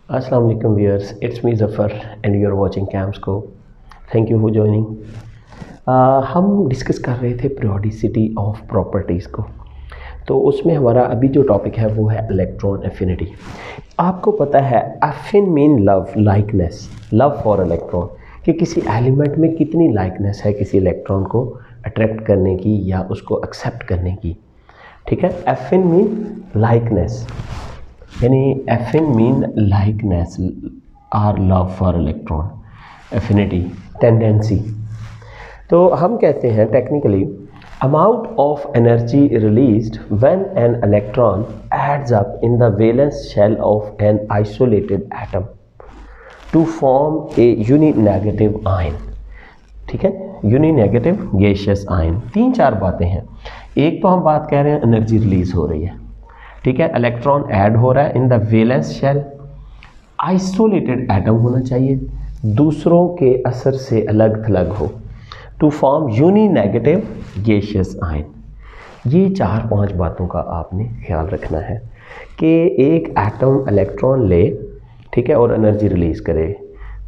Assalamu alaikum viewers, it's me Zafar and you're watching CamScope. Thank you for joining. हम discuss कर रहे थे periodicity of properties को, तो उसमें हमारा अभी जो टॉपिक है वो है इलेक्ट्रॉन एफिनिटी। आपको पता है affin mean love, likeness, love for electron, कि किसी एलिमेंट में कितनी लाइकनेस है किसी इलेक्ट्रॉन को अट्रैक्ट करने की या उसको एक्सेप्ट करने की। ठीक है, एफिन मीन लाइकनेस, यानी affin mean likeness or love for electron, affinity tendency. तो हम कहते हैं technically amount of energy released when an electron adds up in the valence shell of an isolated atom to form a uninegative ion. ठीक है, यूनिनेगेटिव gaseous ion. तीन चार बातें हैं। एक तो हम बात कह रहे हैं एनर्जी रिलीज हो रही है, ठीक है, इलेक्ट्रॉन ऐड हो रहा है in the valence shell, isolated atom होना चाहिए, दूसरों के असर से अलग थलग हो, to form uninegative gaseous ion. ये चार पांच बातों का आपने ख्याल रखना है कि एक एटम इलेक्ट्रॉन ले, ठीक है, और एनर्जी रिलीज़ करे।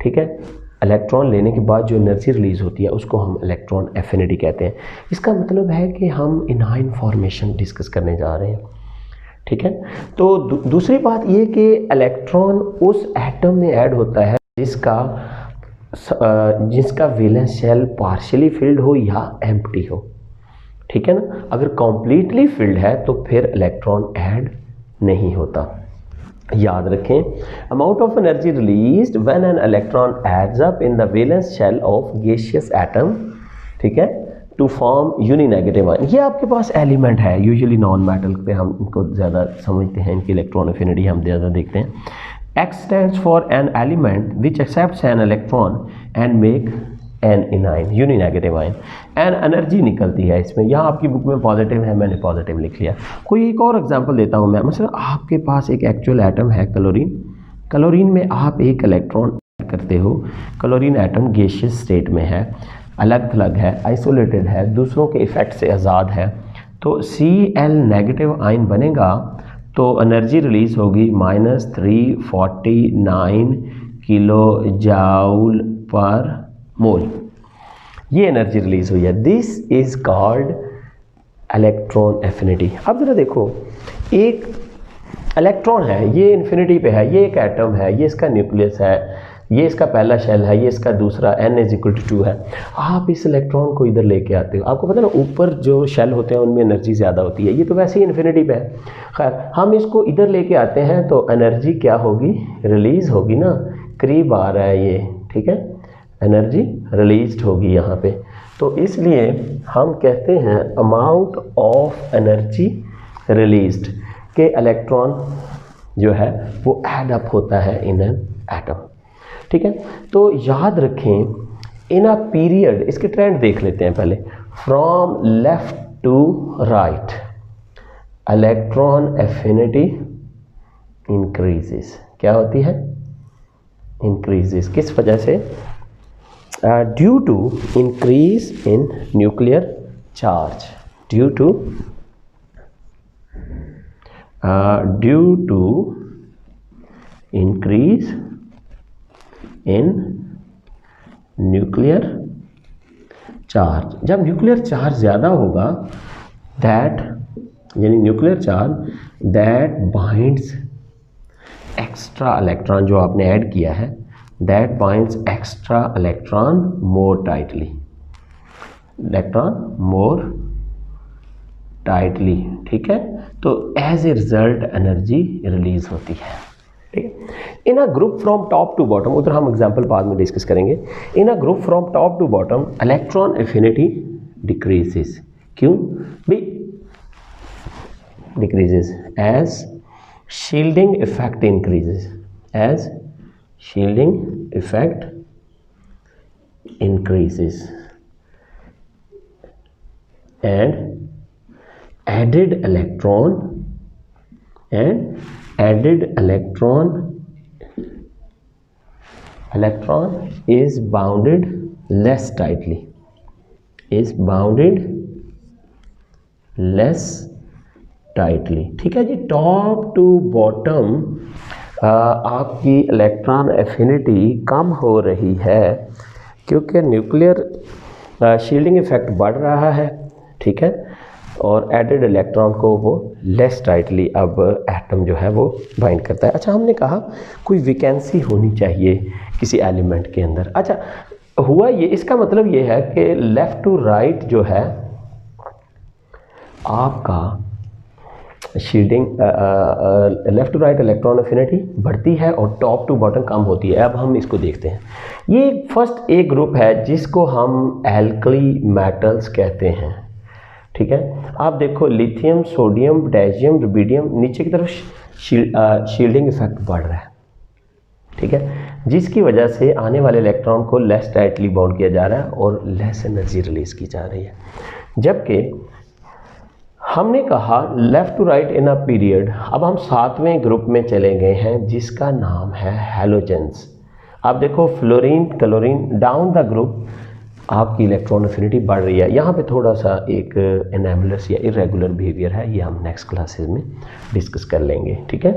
ठीक है, इलेक्ट्रॉन लेने के बाद जो एनर्जी रिलीज़ होती है उसको हम इलेक्ट्रॉन एफिनिटी कहते हैं। इसका मतलब है कि हम इनाइन फॉर्मेशन डिस्कस करने जा रहे हैं। ठीक है, तो दूसरी बात ये कि इलेक्ट्रॉन उस एटम में ऐड होता है जिसका वैलेंस शेल पार्शियली फिल्ड हो या एम्प्टी हो। ठीक है ना, अगर कम्प्लीटली फिल्ड है तो फिर इलेक्ट्रॉन ऐड नहीं होता। याद रखें, amount of energy released when an electron adds up in the valence shell of gaseous atom, ठीक है, टू फॉर्म यूनिनेगेटिव आयन। ये आपके पास एलिमेंट है, यूजुअली नॉन मेटल पे हम इनको ज़्यादा समझते हैं, इनकी इलेक्ट्रॉन एफिनिटी हम ज़्यादा देखते हैं। X stands for an element which accepts an electron and make an anion, uninegative ion. An energy निकलती है इसमें, यहाँ आपकी बुक में पॉजिटिव है, मैंने पॉजिटिव लिख लिया। कोई एक और एग्जांपल देता हूँ मैं, मतलब आपके पास एक एक्चुअल एटम है क्लोरीन, क्लोरीन में आप एक इलेक्ट्रॉन ऐड करते हो, क्लोरीन एटम गैसियस स्टेट में है, अलग थलग है, आइसोलेटेड है, दूसरों के इफ़ेक्ट से आज़ाद है, तो Cl नेगेटिव आयन बनेगा तो एनर्जी रिलीज होगी -349 किलो जाउल पर मोल। ये एनर्जी रिलीज हुई है, this is called electron affinity. अब जरा देखो, एक इलेक्ट्रॉन है, ये इन्फिनिटी पे है, ये एक एटम है, ये इसका न्यूक्लियस है, ये इसका पहला शेल है, ये इसका दूसरा, n=2 है। आप इस इलेक्ट्रॉन को इधर लेके आते हो, आपको पता है ना ऊपर जो शेल होते हैं उनमें एनर्जी ज़्यादा होती है, ये तो वैसे ही इन्फिनिटी पे है। खैर, हम इसको इधर लेके आते हैं तो एनर्जी क्या होगी, रिलीज़ होगी ना, करीब आ रहा है ये, ठीक है, एनर्जी रिलीज होगी यहाँ पे। तो इसलिए हम कहते हैं अमाउंट ऑफ एनर्जी रिलीज्ड के इलेक्ट्रॉन जो है वो ऐड अप होता है इन एन एटम। ठीक है, तो याद रखें इन अ पीरियड, इसके ट्रेंड देख लेते हैं पहले, from left to right electron affinity increases. क्या होती है, इंक्रीजेस, किस वजह से, due to increase in nuclear charge, due to increase in nuclear charge. जब न्यूक्लियर चार्ज ज़्यादा होगा, दैट यानी nuclear charge that binds extra electron, जो आपने ऐड किया है, that binds extra electron more tightly, electron more tightly. ठीक है, तो as a result energy release होती है। ठीक है, इन a group from top to bottom, उधर हम एग्जांपल बाद में डिस्कस करेंगे। In a group from top to bottom electron affinity decreases. क्यों भी decreases, as shielding effect increases, as shielding effect increases and added electron is bounded less tightly, ठीक है जी। Top to bottom आपकी electron affinity कम हो रही है क्योंकि nuclear shielding effect बढ़ रहा है, ठीक है, और एडेड इलेक्ट्रॉन को वो लेस टाइटली अब एटम जो है वो बाइंड करता है। अच्छा, हमने कहा कोई वैकेंसी होनी चाहिए किसी एलिमेंट के अंदर। अच्छा, हुआ ये, इसका मतलब ये है कि लेफ़्ट टू राइट जो है आपका shielding, left to right electron affinity बढ़ती है और टॉप टू बॉटम कम होती है। अब हम इसको देखते हैं। ये फर्स्ट एक ग्रुप है जिसको हम एल्कली मेटल्स कहते हैं, ठीक है। आप देखो लिथियम, सोडियम, पोटेशियम, रुबिडियम, नीचे की तरफ शील्डिंग इफेक्ट बढ़ रहा है, ठीक है, जिसकी वजह से आने वाले इलेक्ट्रॉन को लेस टाइटली बाउंड किया जा रहा है और लेस एनर्जी रिलीज की जा रही है। जबकि हमने कहा left to right in a period, अब हम 7वें ग्रुप में चले गए हैं जिसका नाम है हैलोजेंस। आप देखो fluorine, chlorine, down the group आपकी इलेक्ट्रॉन एफिनिटी बढ़ रही है। यहाँ पे थोड़ा सा एक एनामलस या इरेगुलर बिहेवियर है, ये हम नेक्स्ट क्लासेस में डिस्कस कर लेंगे, ठीक है।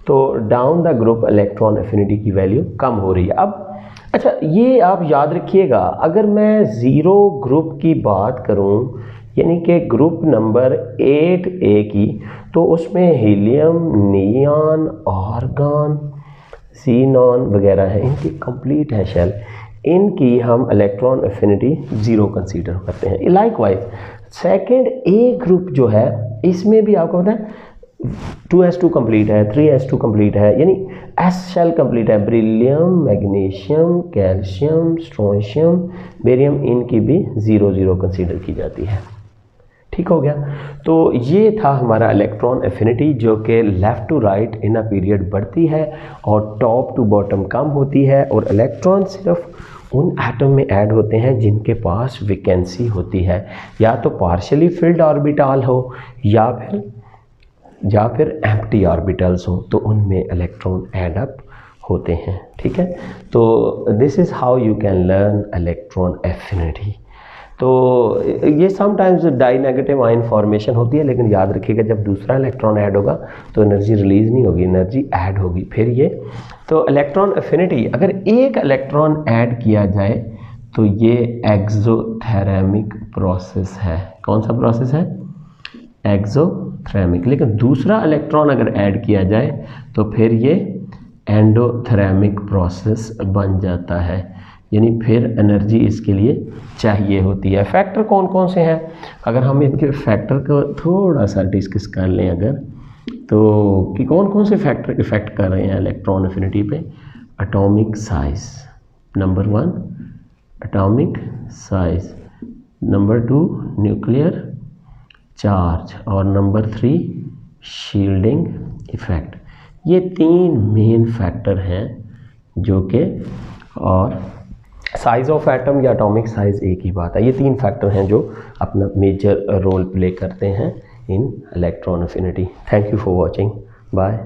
तो down the group electron affinity की वैल्यू कम हो रही है। अब अच्छा, ये आप याद रखिएगा, अगर मैं ज़ीरो ग्रुप की बात करूँ, यानी कि ग्रुप नंबर 8A की, तो उसमें हीलियम, नियॉन, आर्गन, ज़ीनॉन वगैरह हैं, इनकी कंप्लीट है शेल, इनकी हम इलेक्ट्रॉन एफिनिटी 0 कंसीडर करते हैं। लाइकवाइज सेकेंड ए ग्रुप जो है, इसमें भी आपको पता है 2s2 कंप्लीट है, 3s2 कंप्लीट है, यानी एस शेल कंप्लीट है। Beryllium, magnesium, calcium, strontium, barium, इनकी भी 0 कंसीडर की जाती है। ठीक हो गया। तो ये था हमारा इलेक्ट्रॉन एफिनिटी, जो कि left to right in a period बढ़ती है और टॉप टू बॉटम कम होती है, और इलेक्ट्रॉन सिर्फ उन एटम में ऐड होते हैं जिनके पास वैकेंसी होती है, या तो पार्शियली फिल्ड ऑर्बिटल हो या फिर एम्प्टी ऑर्बिटल्स हो, तो उनमें इलेक्ट्रॉन ऐड अप होते हैं। ठीक है, तो this is how you can learn electron affinity. तो ये sometimes die negative ion formation होती है, लेकिन याद रखिएगा जब दूसरा इलेक्ट्रॉन ऐड होगा तो एनर्जी रिलीज़ नहीं होगी, एनर्जी ऐड होगी। फिर ये तो इलेक्ट्रॉन एफिनिटी, अगर एक इलेक्ट्रॉन ऐड किया जाए तो ये एक्सोथेरेमिक प्रोसेस है। कौन सा प्रोसेस है? एक्सोथेरेमिक। लेकिन दूसरा इलेक्ट्रॉन अगर ऐड किया जाए तो फिर ये एंडोथेरेमिक प्रोसेस बन जाता है, यानी फिर एनर्जी इसके लिए चाहिए होती है। फैक्टर कौन कौन से हैं? अगर हम इनके फैक्टर को थोड़ा सा डिस्कस कर लें अगर, तो कि कौन कौन से फैक्टर इफ़ेक्ट कर रहे हैं इलेक्ट्रॉन एफिनिटी पे। Atomic size number 1, atomic size number 2, nuclear charge, और नंबर 3 शील्डिंग इफ़ेक्ट। ये 3 मेन फैक्टर हैं जो कि, और साइज़ ऑफ एटम या एटॉमिक साइज़ एक ही बात है। ये 3 फैक्टर हैं जो अपना मेजर रोल प्ले करते हैं in electron affinity. Thank you for watching, bye.